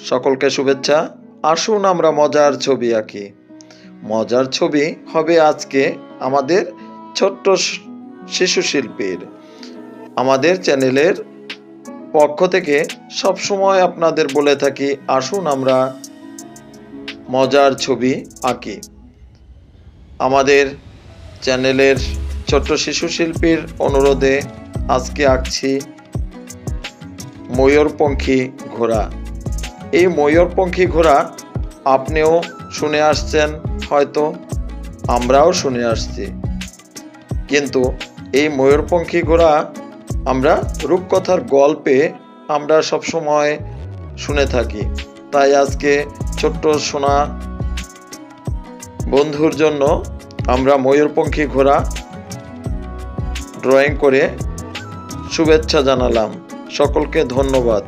সকলকে শুভেচ্ছা। আসুন আমরা মজার ছবি আঁকি। মজার ছবি হবে আজকে আমাদের ছোট্ট শিশু শিল্পীর। আমাদের চ্যানেলের পক্ষ থেকে সবসময় আপনাদের বলে থাকি, আসুন আমরা মজার ছবি আঁকি। আমাদের চ্যানেলের ছোট্ট শিশু শিল্পীর অনুরোধে আজকে আঁকছি ময়ূরপঙ্খী ঘোড়া। এই ময়ূরপঙ্খী ঘোড়া আপনিও শুনে আসছেন, হয়তো আমরাও শুনে আসছি, কিন্তু এই ময়ূরপঙ্খী ঘোড়া আমরা রূপকথার গল্পে আমরা সবসময় শুনে থাকি। তাই আজকে ছোট্ট সোনা বন্ধুর জন্য আমরা ময়ূরপঙ্খী ঘোড়া ড্রয়িং করে শুভেচ্ছা জানালাম। সকলকে ধন্যবাদ।